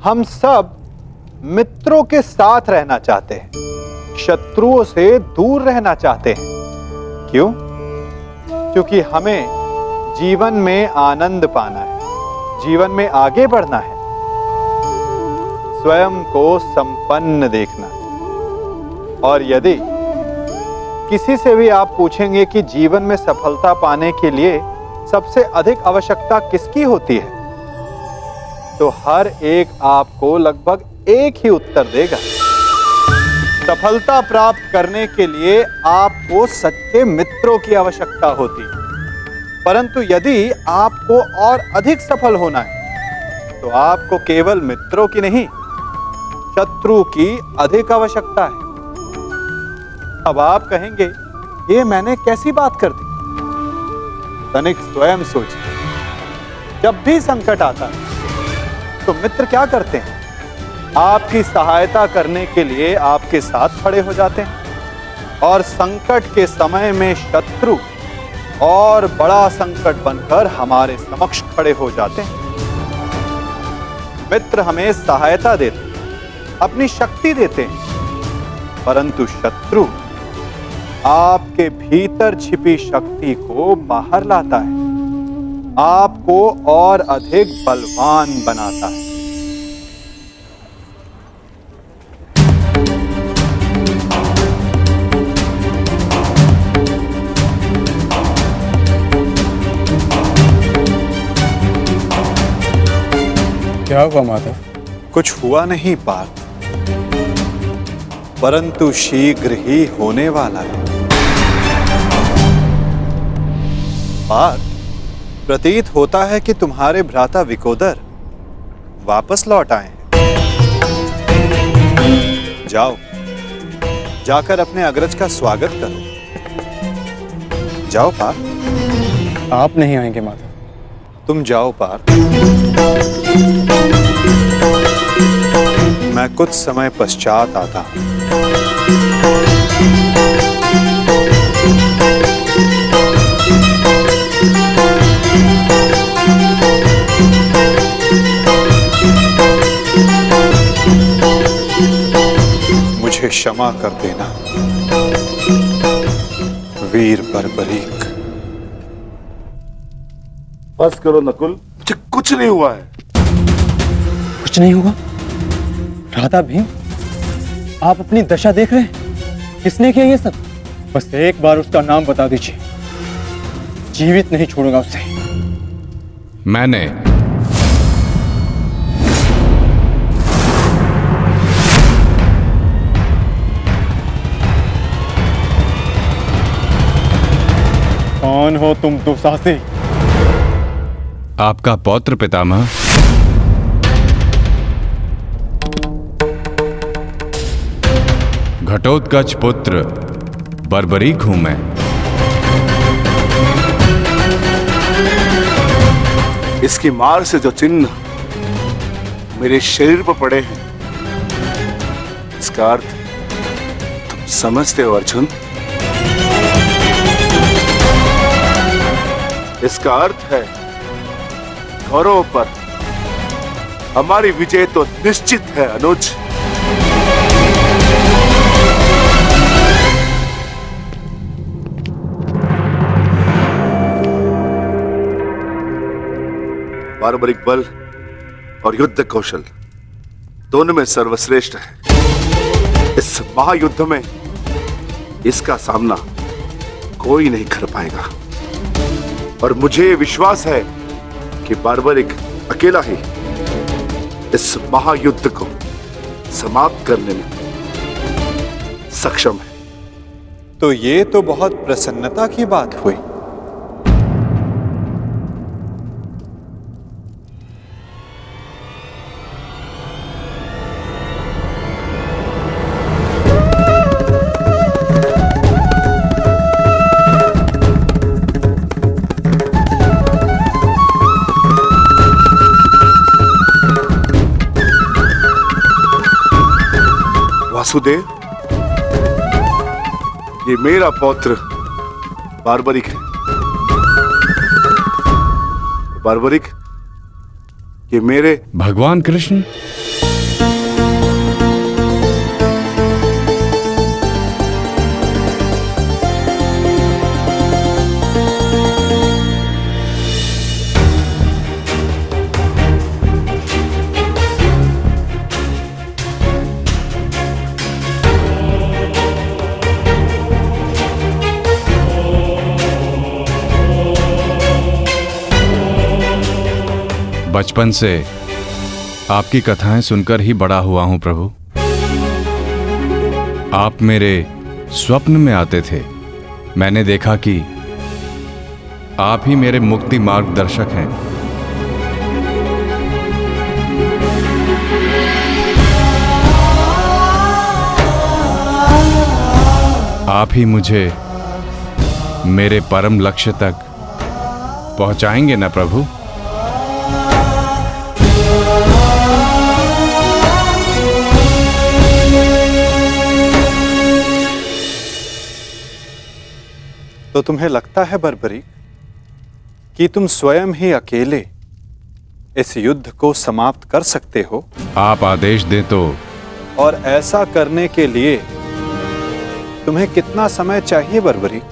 हम सब मित्रों के साथ रहना चाहते हैं, शत्रुओं से दूर रहना चाहते हैं। क्यों? क्योंकि हमें जीवन में आनंद पाना है, जीवन में आगे बढ़ना है, स्वयं को संपन्न देखना है। और यदि किसी से भी आप पूछेंगे कि जीवन में सफलता पाने के लिए सबसे अधिक आवश्यकता किसकी होती है, तो हर एक आपको लगभग एक ही उत्तर देगा। सफलता प्राप्त करने के लिए आपको सच्चे मित्रों की आवश्यकता होती है। परंतु यदि आपको और अधिक सफल होना है तो आपको केवल मित्रों की नहीं, शत्रु की अधिक आवश्यकता है। अब आप कहेंगे, ये मैंने कैसी बात कर दी? तनिक स्वयं सोचिए। जब भी संकट आता है तो मित्र क्या करते हैं? आपकी सहायता करने के लिए आपके साथ खड़े हो जाते हैं। और संकट के समय में शत्रु और बड़ा संकट बनकर हमारे समक्ष खड़े हो जाते हैं। मित्र हमें सहायता देते हैं, अपनी शक्ति देते हैं, परंतु शत्रु आपके भीतर छिपी शक्ति को बाहर लाता है, आपको और अधिक बलवान बनाता है। क्या हुआ माधव? कुछ हुआ नहीं पार्थ, परंतु शीघ्र ही होने वाला है। पार्थ, प्रतीत होता है कि तुम्हारे भ्राता विकोदर वापस लौट आए हैं। जाओ, जाकर अपने अग्रज का स्वागत करो। जाओ पार्थ। आप नहीं आएंगे माधव? तुम जाओ पार्थ, मैं कुछ समय पश्चात आता हूं। मुझे क्षमा कर देना वीर बर्बरीक। बस करो नकुल, मुझे कुछ नहीं हुआ है। कुछ नहीं हुआ? राधा भीम, आप अपनी दशा देख रहे हैं? किसने किया ये सब? बस एक बार उसका नाम बता दीजिए, जीवित नहीं छोड़ूंगा उसे। मैंने। कौन हो तुम दुस्साहसी? आपका पौत्र पितामह। घटोत्कच पुत्र बर्बरीक हूं मैं। इसकी मार से जो चिन्ह मेरे शरीर पर पड़े हैं, इसका अर्थ तुम समझते हो अर्जुन? इसका अर्थ है कौरवों पर हमारी विजय तो निश्चित है अनुज। बार्बरिक बल और युद्ध कौशल दोनों में सर्वश्रेष्ठ है। इस महायुद्ध में इसका सामना कोई नहीं कर पाएगा। और मुझे विश्वास है कि बार्बरिक अकेला ही इस महायुद्ध को समाप्त करने में सक्षम है। तो ये तो बहुत प्रसन्नता की बात हुई। वासुदेव, ये मेरा पौत्र बार्बरिक है। बार्बरिक, कि मेरे भगवान कृष्ण? बचपन से आपकी कथाएं सुनकर ही बड़ा हुआ हूं प्रभु। आप मेरे स्वप्न में आते थे। मैंने देखा कि आप ही मेरे मुक्ति मार्गदर्शक हैं। आप ही मुझे मेरे परम लक्ष्य तक पहुंचाएंगे ना प्रभु? तो तुम्हें लगता है बर्बरीक कि तुम स्वयं ही अकेले इस युद्ध को समाप्त कर सकते हो? आप आदेश दें तो। और ऐसा करने के लिए तुम्हें कितना समय चाहिए बर्बरीक?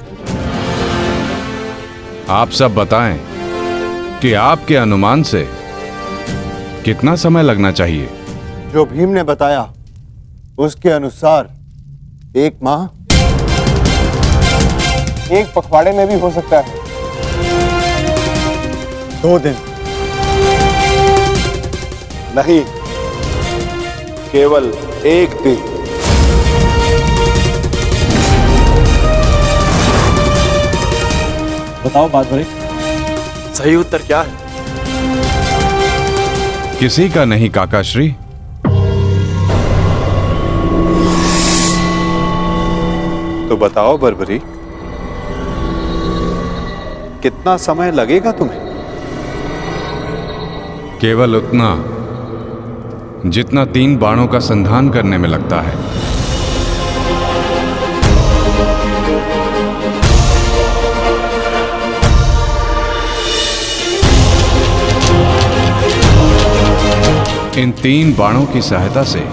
आप सब बताएं कि आपके अनुमान से कितना समय लगना चाहिए? जो भीम ने बताया उसके अनुसार 1 माह, 1 पखवाड़े में भी हो सकता है, 2 दिन। नहीं, केवल 1 दिन। बताओ बात बड़े। सही उत्तर क्या है? किसी का नहीं काकाश्री। तो बताओ बर्बरीक, कितना समय लगेगा तुम्हें? केवल उतना जितना 3 बाणों का संधान करने में लगता है। इन 3 बाणों की सहायता से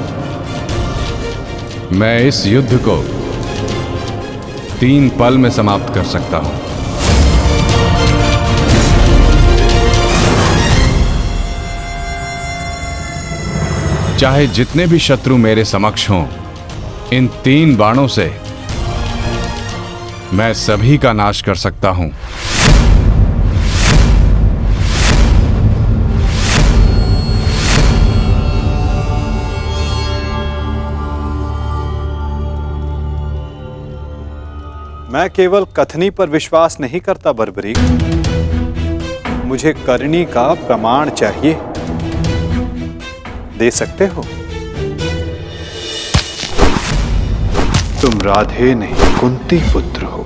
मैं इस युद्ध को 3 पल में समाप्त कर सकता हूं। चाहे जितने भी शत्रु मेरे समक्ष हों, इन 3 बाणों से मैं सभी का नाश कर सकता हूं। मैं केवल कथनी पर विश्वास नहीं करता बर्बरीक, मुझे करनी का प्रमाण चाहिए। दे सकते हो? तुम राधे नहीं कुंती पुत्र हो,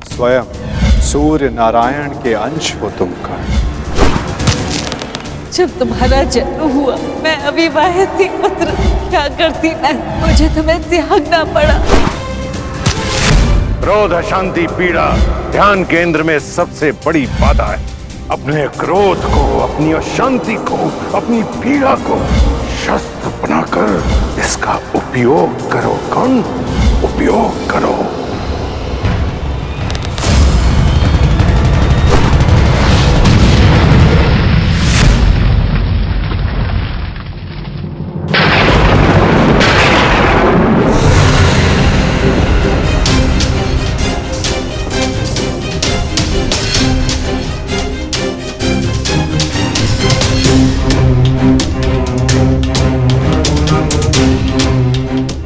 स्वयं सूर्य नारायण के अंश हो तुम का। जब तुम्हारा जन्म हुआ मैं अविवाहित थी पुत्र, क्या करती मैं? मुझे तुम्हें त्यागना पड़ा। क्रोध, अशांति, पीड़ा ध्यान केंद्र में सबसे बड़ी बाधा है। अपने क्रोध को, अपनी अशांति को, अपनी पीड़ा को शस्त्र बनाकर इसका उपयोग करो। कौन? उपयोग करो।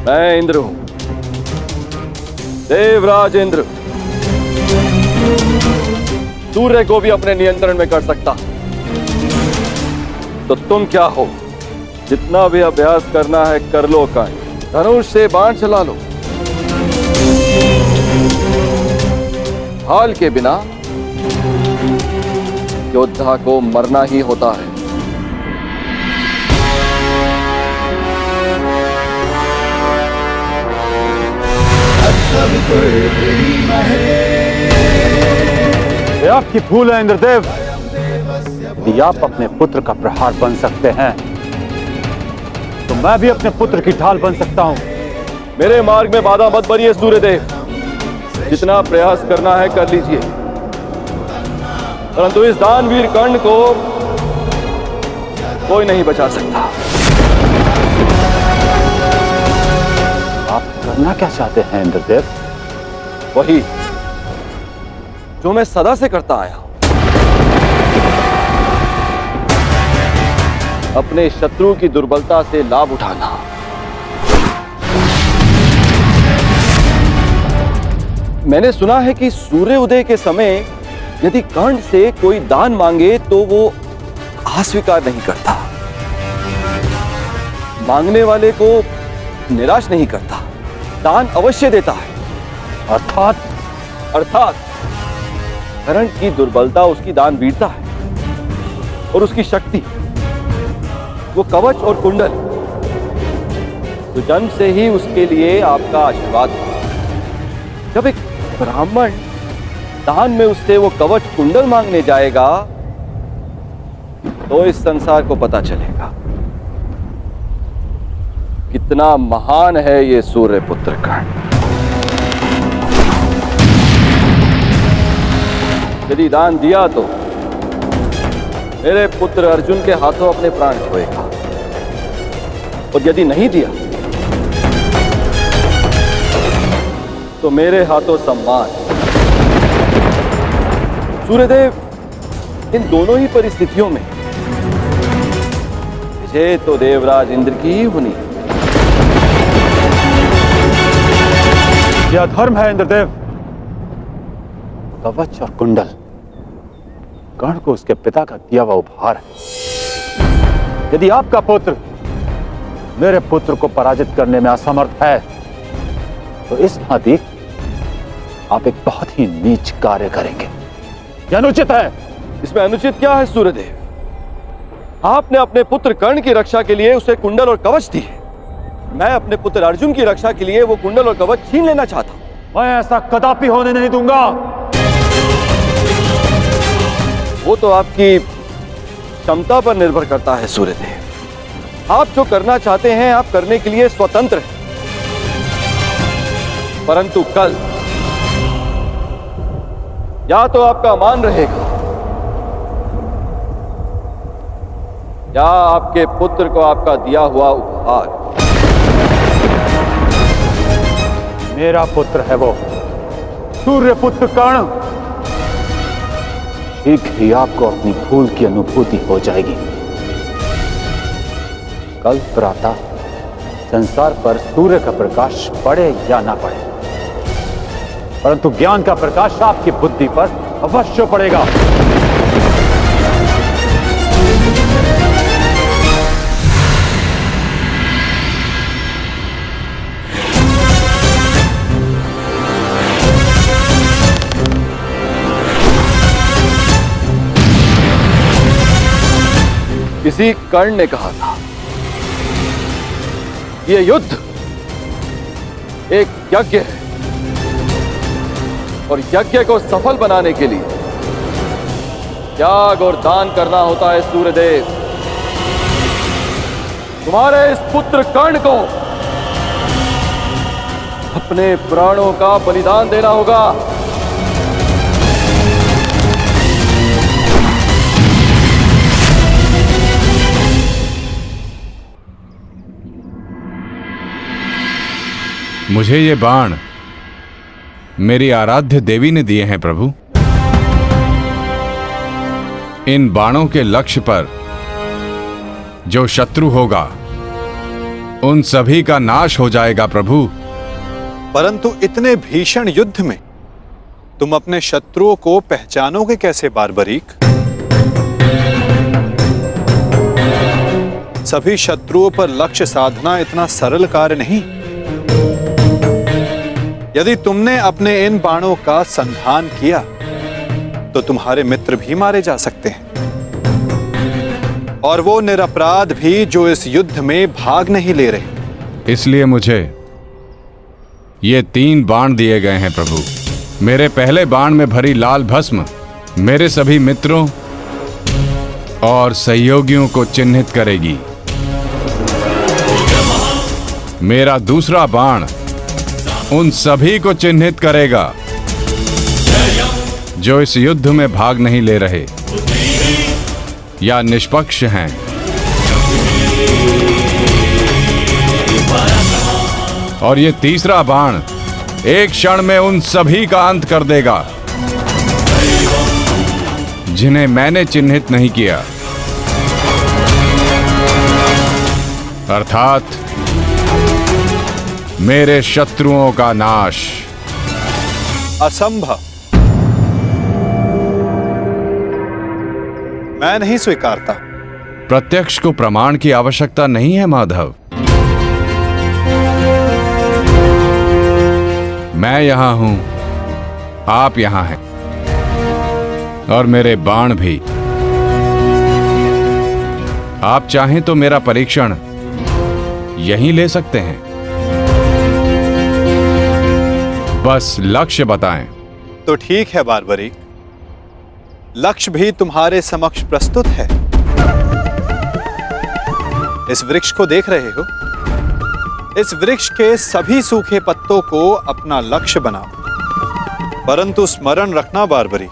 मैं इंद्र हूं, देवराज इंद्र। सूर्य को भी अपने नियंत्रण में कर सकता। तो तुम क्या हो? जितना भी अभ्यास करना है कर लो। काई धनुष से बाण चला लो। हाल के बिना योद्धा को मरना ही होता है। ये आपकी भूल है इंद्रदेव। यदि आप अपने पुत्र का प्रहार बन सकते हैं तो मैं भी अपने पुत्र की ढाल बन सकता हूं। मेरे मार्ग में बाधा मत बनिए सूर्यदेव। जितना प्रयास करना है कर लीजिए, परंतु इस दानवीर कर्ण को कोई नहीं बचा सकता। आप करना क्या चाहते हैं इंद्रदेव? वही जो मैं सदा से करता आया हूं, अपने शत्रु की दुर्बलता से लाभ उठाना। मैंने सुना है कि सूर्य उदय के समय यदि कर्ण से कोई दान मांगे तो वो अस्वीकार नहीं करता, मांगने वाले को निराश नहीं करता, दान अवश्य देता है। अर्थात कर्ण की दुर्बलता उसकी दान वीरता है और उसकी शक्ति वो कवच और कुंडल, तो जन्म से ही उसके लिए आपका आशीर्वाद है। जब एक ब्राह्मण दान में उससे वो कवच कुंडल मांगने जाएगा तो इस संसार को पता चलेगा कितना महान है ये सूर्य पुत्र कर्ण। यदि दान दिया तो मेरे पुत्र अर्जुन के हाथों अपने प्राण खोएगा, और यदि नहीं दिया तो मेरे हाथों सम्मान। सूर्यदेव, इन दोनों ही परिस्थितियों में विजय तो देवराज इंद्र की ही होनी है। यह धर्म है इंद्रदेव। कवच और कुंडल कर्ण को उसके पिता का दिया हुआ उपहार है। यदि आपका पुत्र मेरे पुत्र को पराजित करने में असमर्थ है तो इस भांति आप एक बहुत ही नीच कार्य करेंगे। यह अनुचित है। इसमें अनुचित क्या है सूर्यदेव? आपने अपने पुत्र कर्ण की रक्षा के लिए उसे कुंडल और कवच दिए, मैं अपने पुत्र अर्जुन की रक्षा के लिए वो कुंडल और कवच छीन लेना चाहता हूं। मैं ऐसा कदापि होने नहीं दूंगा। वो तो आपकी क्षमता पर निर्भर करता है सूर्यदेव। आप जो करना चाहते हैं आप करने के लिए स्वतंत्र हैं, परंतु कल या तो आपका मान रहेगा या आपके पुत्र को आपका दिया हुआ उपहार। मेरा पुत्र है वो सूर्य पुत्र कर्ण। शीघ्र ही आपको अपनी भूल की अनुभूति हो जाएगी। कल प्रातः संसार पर सूर्य का प्रकाश पड़े या ना पड़े, परंतु ज्ञान का प्रकाश आपकी बुद्धि पर अवश्य पड़ेगा। किसी कर्ण ने कहा था यह युद्ध एक यज्ञ है और यज्ञ को सफल बनाने के लिए त्याग और दान करना होता है। सूर्यदेव, तुम्हारे इस पुत्र कर्ण को अपने प्राणों का बलिदान देना होगा। मुझे ये बाण मेरी आराध्य देवी ने दिए हैं प्रभु। इन बाणों के लक्ष्य पर जो शत्रु होगा उन सभी का नाश हो जाएगा प्रभु। परंतु इतने भीषण युद्ध में तुम अपने शत्रुओं को पहचानोगे कैसे बारबरीक? सभी शत्रुओं पर लक्ष्य साधना इतना सरल कार्य नहीं। यदि तुमने अपने इन बाणों का संधान किया तो तुम्हारे मित्र भी मारे जा सकते हैं, और वो निरपराध भी जो इस युद्ध में भाग नहीं ले रहे। इसलिए मुझे ये 3 बाण दिए गए हैं प्रभु। मेरे पहले बाण में भरी लाल भस्म मेरे सभी मित्रों और सहयोगियों को चिन्हित करेगी। मेरा दूसरा बाण उन सभी को चिन्हित करेगा जो इस युद्ध में भाग नहीं ले रहे या निष्पक्ष हैं। और ये तीसरा बाण एक क्षण में उन सभी का अंत कर देगा जिन्हें मैंने चिन्हित नहीं किया, अर्थात मेरे शत्रुओं का नाश। असंभव, मैं नहीं स्वीकारता। प्रत्यक्ष को प्रमाण की आवश्यकता नहीं है माधव। मैं यहां हूं, आप यहां हैं, और मेरे बाण भी। आप चाहें तो मेरा परीक्षण यहीं ले सकते हैं, बस लक्ष्य बताएं। तो ठीक है बार्बरिक, लक्ष्य भी तुम्हारे समक्ष प्रस्तुत है। इस वृक्ष को देख रहे हो? इस वृक्ष के सभी सूखे पत्तों को अपना लक्ष्य बनाओ, परंतु स्मरण रखना बार्बरिक,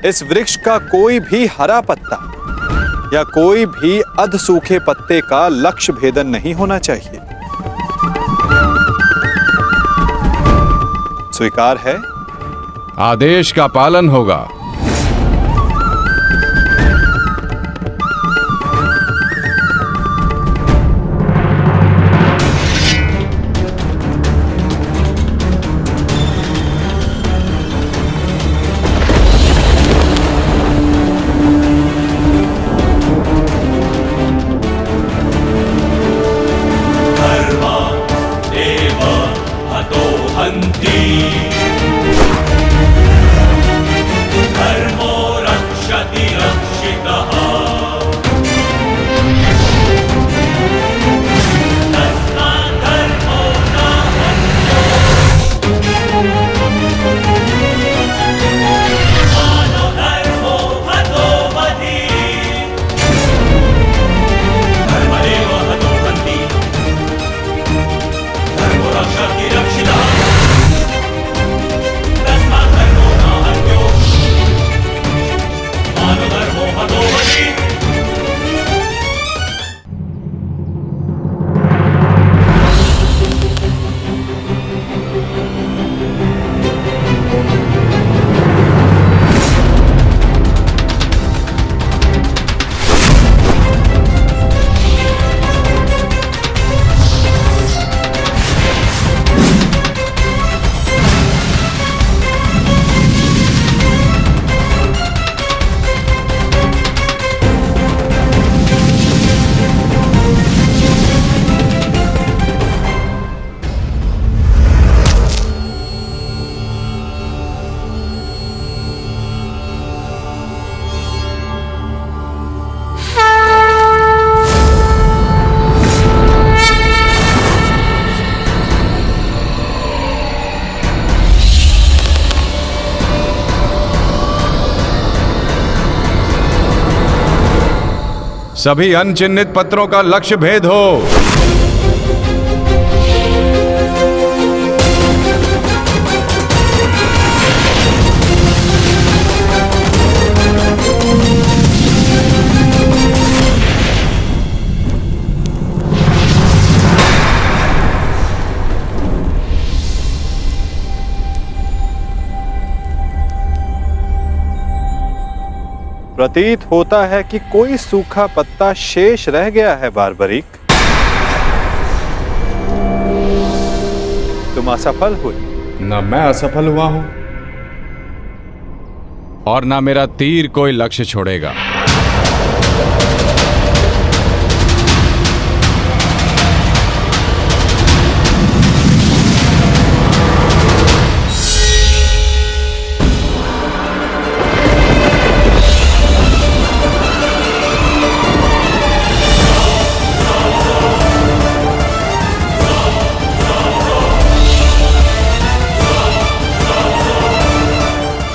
इस वृक्ष का कोई भी हरा पत्ता या कोई भी अध सूखे पत्ते का लक्ष्य भेदन नहीं होना चाहिए। स्वीकार है? आदेश का पालन होगा। सभी अनचिन्हित पत्रों का लक्ष्य भेद हो। प्रतीत होता है कि कोई सूखा पत्ता शेष रह गया है बार्बरिक। तुम असफल हुए। न मैं असफल हुआ हूं और न मेरा तीर कोई लक्ष्य छोड़ेगा।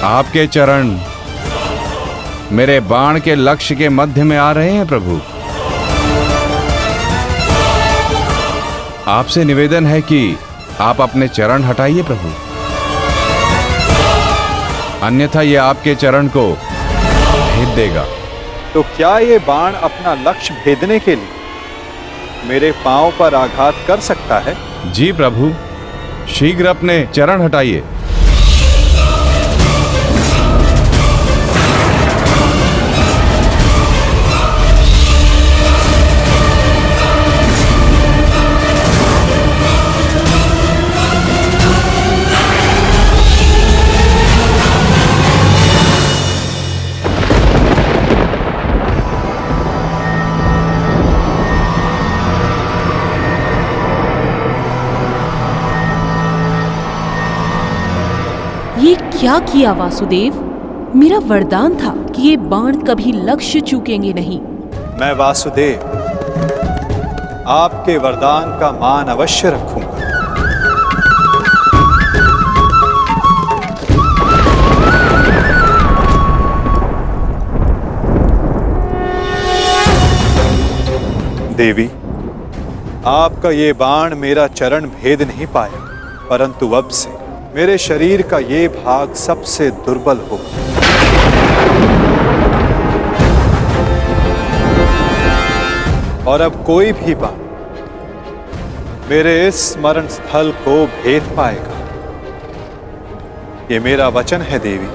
आपके चरण मेरे बाण के लक्ष्य के मध्य में आ रहे हैं प्रभु। आपसे निवेदन है कि आप अपने चरण हटाइए प्रभु, अन्यथा ये आपके चरण को भेद देगा। तो क्या ये बाण अपना लक्ष्य भेदने के लिए मेरे पांव पर आघात कर सकता है? जी प्रभु, शीघ्र अपने चरण हटाइए। ये क्या किया वासुदेव? मेरा वरदान था कि ये बाण कभी लक्ष्य चूकेंगे नहीं। मैं वासुदेव आपके वरदान का मान अवश्य रखूंगा। देवी, आपका ये बाण मेरा चरण भेद नहीं पाया, परंतु अब से मेरे शरीर का ये भाग सबसे दुर्बल होगा। और अब कोई भी बाण मेरे इस स्मरण स्थल को भेद पाएगा। ये मेरा वचन है देवी,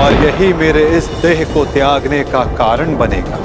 और यही मेरे इस देह को त्यागने का कारण बनेगा।